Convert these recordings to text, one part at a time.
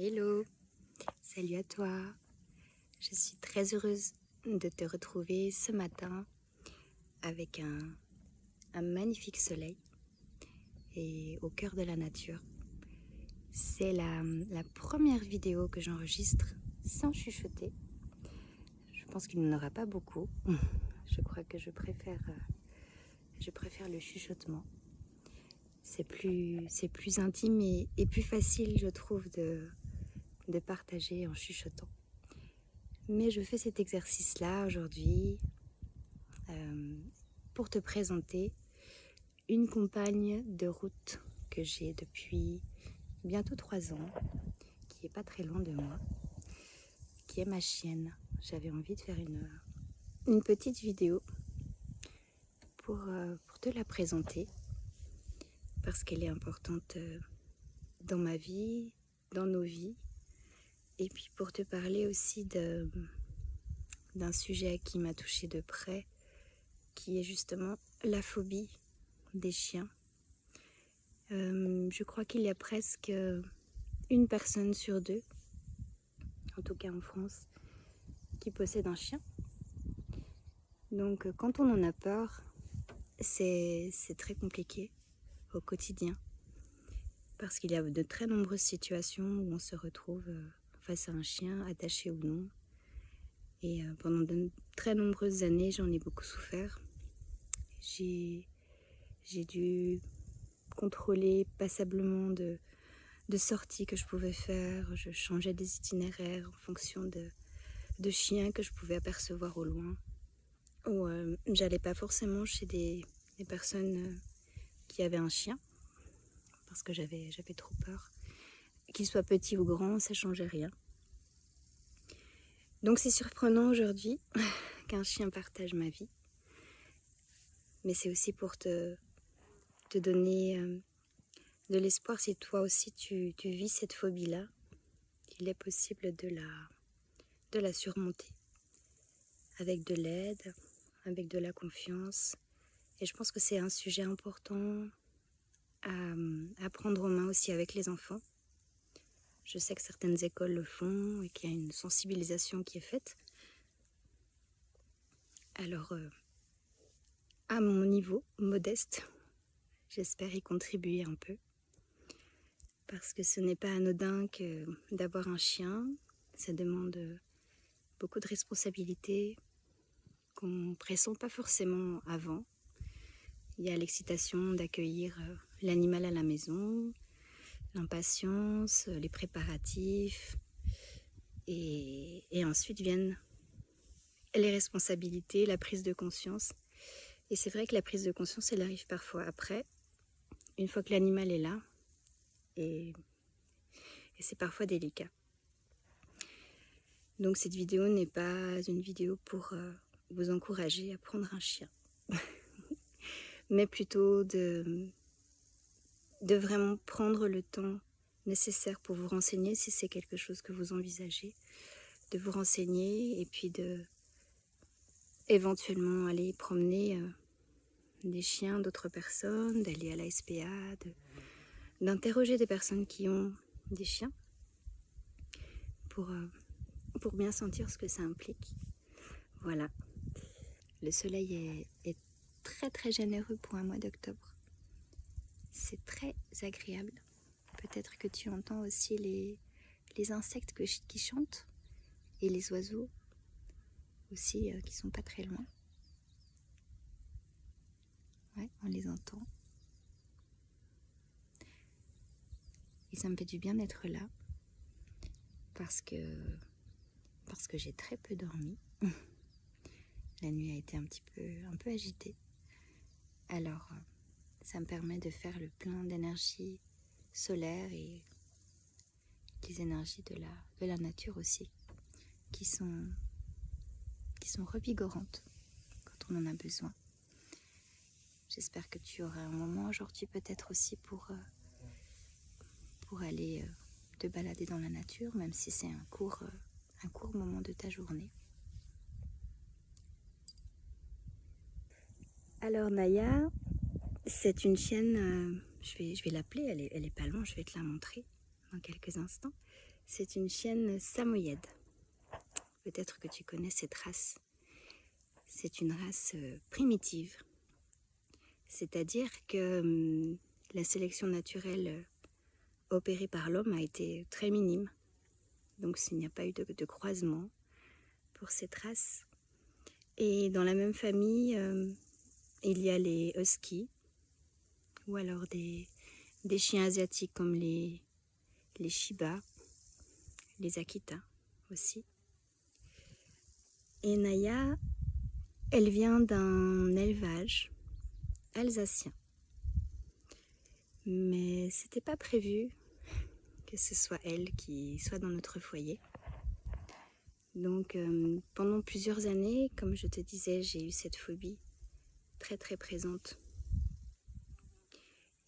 Hello, salut à toi. Je suis très heureuse de te retrouver ce matin avec un magnifique soleil et au cœur de la nature. C'est la première vidéo que j'enregistre sans chuchoter. Je pense qu'il n'y en aura pas beaucoup. Je crois que je préfère le chuchotement. C'est plus intime et plus facile, je trouve, de partager en chuchotant. Mais je fais cet exercice-là aujourd'hui pour te présenter une compagne de route que j'ai depuis bientôt 3 ans, qui est pas très loin de moi, qui est ma chienne. J'avais envie de faire une petite vidéo pour te la présenter parce qu'elle est importante dans ma vie, dans nos vies, et puis pour te parler aussi d'un sujet qui m'a touchée de près, qui est justement la phobie des chiens. Je crois qu'il y a presque une personne sur deux, en tout cas en France, qui possède un chien. Donc quand on en a peur, c'est très compliqué au quotidien. Parce qu'il y a de très nombreuses situations où on se retrouve face à un chien, attaché ou non. Et pendant de très nombreuses années, j'en ai beaucoup souffert. J'ai dû contrôler passablement de sorties que je pouvais faire. Je changeais des itinéraires en fonction de chiens que je pouvais apercevoir au loin. Ou j'allais pas forcément chez des personnes qui avaient un chien, parce que j'avais trop peur. Qu'il soit petit ou grand, ça changeait rien. Donc c'est surprenant aujourd'hui qu'un chien partage ma vie. Mais c'est aussi pour te donner de l'espoir si toi aussi tu vis cette phobie-là, qu'il est possible de la surmonter avec de l'aide, avec de la confiance. Et je pense que c'est un sujet important à prendre en main aussi avec les enfants. Je sais que certaines écoles le font et qu'il y a une sensibilisation qui est faite. Alors, à mon niveau modeste, j'espère y contribuer un peu. Parce que ce n'est pas anodin que d'avoir un chien. Ça demande beaucoup de responsabilités qu'on ne pressent pas forcément avant. Il y a l'excitation d'accueillir l'animal à la maison, l'impatience, les préparatifs. Et ensuite viennent les responsabilités, la prise de conscience. Et c'est vrai que la prise de conscience, elle arrive parfois après, une fois que l'animal est là. Et c'est parfois délicat. Donc cette vidéo n'est pas une vidéo pour vous encourager à prendre un chien. Mais plutôt de vraiment prendre le temps nécessaire pour vous renseigner si c'est quelque chose que vous envisagez, de vous renseigner et puis de éventuellement aller promener des chiens d'autres personnes, d'aller à la SPA, d'interroger des personnes qui ont des chiens pour bien sentir ce que ça implique. Voilà. Le soleil est très très généreux pour un mois d'octobre. C'est très agréable. Peut-être que tu entends aussi les insectes qui chantent et les oiseaux aussi qui sont pas très loin. Ouais, on les entend. Et ça me fait du bien d'être là parce que j'ai très peu dormi. La nuit a été un peu agitée. Alors, ça me permet de faire le plein d'énergie solaire et des énergies de la nature aussi, qui sont revigorantes quand on en a besoin. J'espère que tu auras un moment aujourd'hui peut-être aussi pour aller te balader dans la nature, même si c'est un court moment de ta journée. Alors Naya, c'est une chienne, je vais l'appeler, elle est pas loin, je vais te la montrer dans quelques instants. C'est une chienne samoyède. Peut-être que tu connais cette race. C'est une race primitive. C'est-à-dire que la sélection naturelle opérée par l'homme a été très minime. Donc il n'y a pas eu de croisement pour cette race. Et dans la même famille, il y a les huskies, ou alors des chiens asiatiques comme les Shiba, les Akita aussi. Et Naya, elle vient d'un élevage alsacien. Mais c'était pas prévu que ce soit elle qui soit dans notre foyer. Donc pendant plusieurs années, comme je te disais, j'ai eu cette phobie très très présente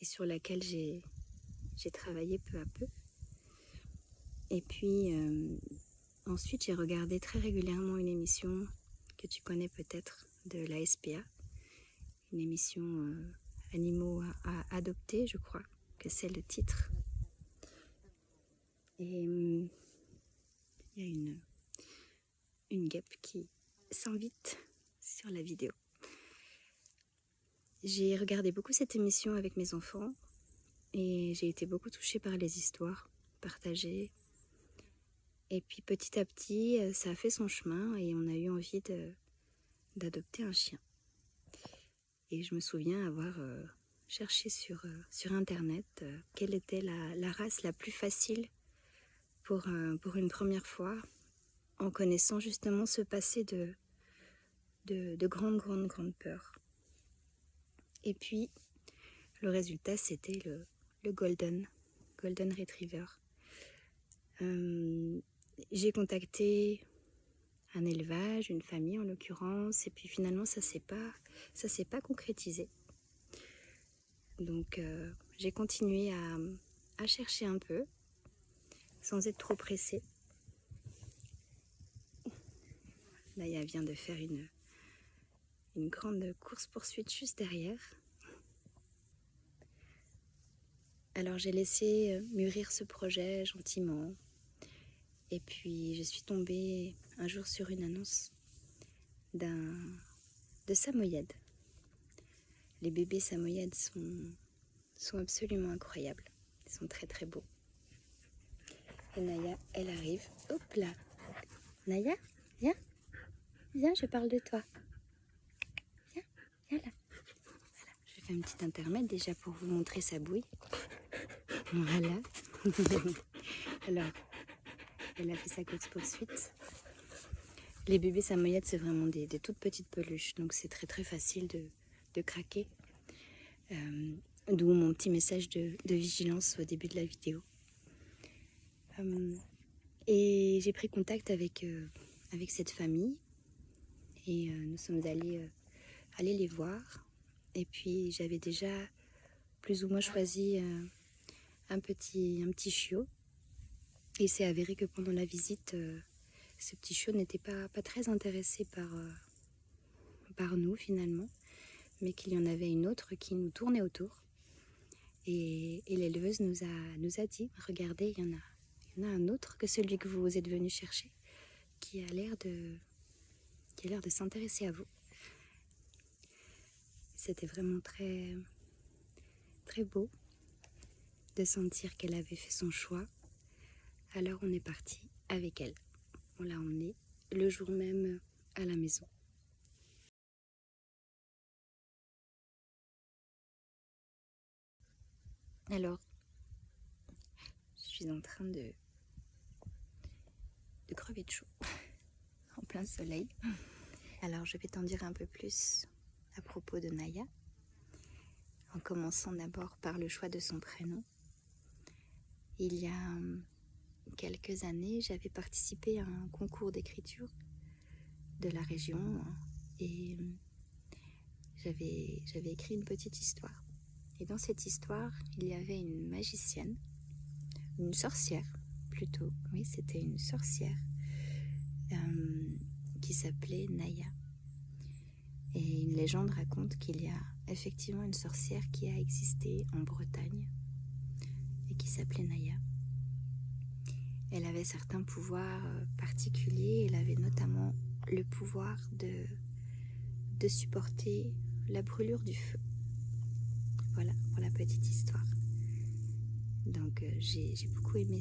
et sur laquelle j'ai travaillé peu à peu. Et puis ensuite j'ai regardé très régulièrement une émission que tu connais peut-être de la SPA, une émission Animaux à adopter, je crois que c'est le titre. Et il y a une guêpe qui s'invite sur la vidéo. J'ai regardé beaucoup cette émission avec mes enfants et j'ai été beaucoup touchée par les histoires partagées. Et puis petit à petit, ça a fait son chemin et on a eu envie d'adopter un chien. Et je me souviens avoir cherché sur internet quelle était la race la plus facile pour une première fois, en connaissant justement ce passé de grande peur. Et puis le résultat, c'était le Golden Retriever. J'ai contacté un élevage, une famille en l'occurrence, et puis finalement ça s'est pas concrétisé. Donc j'ai continué à chercher un peu, sans être trop pressée. Naya vient de faire une grande course-poursuite juste derrière. Alors j'ai laissé mûrir ce projet gentiment. Et puis je suis tombée un jour sur une annonce de samoyèdes. Les bébés samoyèdes sont absolument incroyables. Ils sont très très beaux. Et Naya, elle arrive. Hop là. Naya, viens. Viens, je parle de toi. Viens là. Voilà. Je fais un petit intermède déjà pour vous montrer sa bouille. Voilà. Alors, elle a fait sa course-poursuite. Les bébés samoyèdes, c'est vraiment des toutes petites peluches. Donc c'est très très facile de craquer. D'où mon petit message de vigilance au début de la vidéo. Et j'ai pris contact avec cette famille. Et nous sommes allés les voir. Et puis j'avais déjà plus ou moins choisi un petit chiot. Et il s'est avéré que pendant la visite, ce petit chiot n'était pas très intéressé par nous finalement, mais qu'il y en avait une autre qui nous tournait autour. Et l'éleveuse nous a dit, regardez, il y en a un autre que celui que vous êtes venu chercher, qui a l'air de s'intéresser à vous. C'était vraiment très, très beau de sentir qu'elle avait fait son choix. Alors on est parti avec elle. On l'a emmenée le jour même à la maison. Alors, je suis en train de crever de chaud, en plein soleil. Alors je vais t'en dire un peu plus à propos de Naya, en commençant d'abord par le choix de son prénom. Il y a quelques années, j'avais participé à un concours d'écriture de la région et j'avais écrit une petite histoire. Et dans cette histoire, il y avait une magicienne, une sorcière plutôt, oui, c'était une sorcière qui s'appelait Naya. Et une légende raconte qu'il y a effectivement une sorcière qui a existé en Bretagne et qui s'appelait Naya. Elle avait certains pouvoirs particuliers. Elle avait notamment le pouvoir de supporter la brûlure du feu. Voilà pour la petite histoire. Donc j'ai beaucoup aimé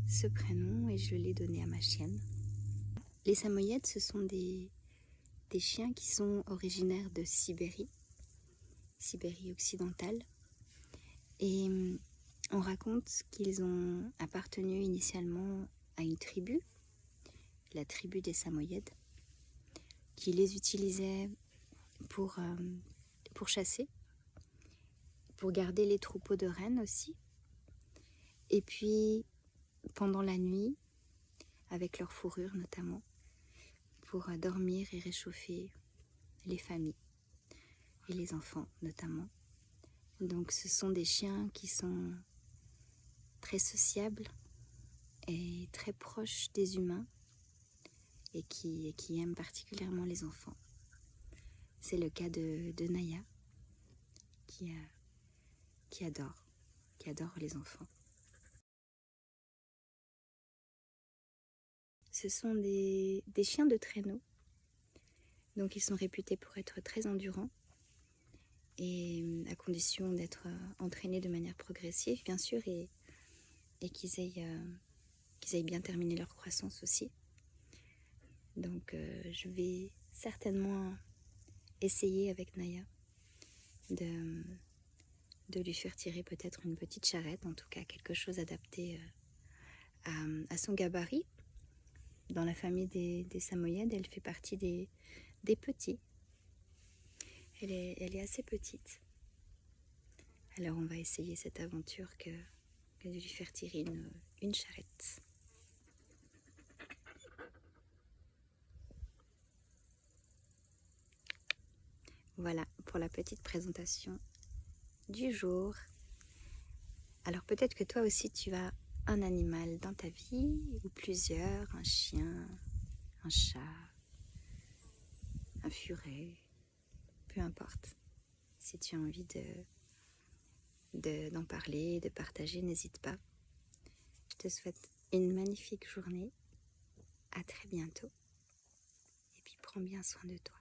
ce prénom et je l'ai donné à ma chienne. Les Samoyèdes, ce sont des chiens qui sont originaires de Sibérie occidentale. Et on raconte qu'ils ont appartenu initialement à une tribu, la tribu des Samoyèdes, qui les utilisait pour chasser, pour garder les troupeaux de rennes aussi. Et puis, pendant la nuit, avec leur fourrure notamment, pour dormir et réchauffer les familles et les enfants notamment. Donc ce sont des chiens qui sont très sociables et très proches des humains et qui aiment particulièrement les enfants. C'est le cas de Naya qui adore les enfants. Ce sont des chiens de traîneau, donc ils sont réputés pour être très endurants et à condition d'être entraînés de manière progressive bien sûr et qu'ils aient bien terminé leur croissance aussi. Donc je vais certainement essayer avec Naya de lui faire tirer peut-être une petite charrette, en tout cas quelque chose adapté à son gabarit. Dans la famille des Samoyèdes, elle fait partie des petits. Elle est assez petite. Alors on va essayer cette aventure que de lui faire tirer une charrette. Voilà pour la petite présentation du jour. Alors peut-être que toi aussi tu as un animal dans ta vie, ou plusieurs, un chien, un chat, un furet, peu importe. Si tu as envie d'en parler, de partager, n'hésite pas. Je te souhaite une magnifique journée. À très bientôt. Et puis prends bien soin de toi.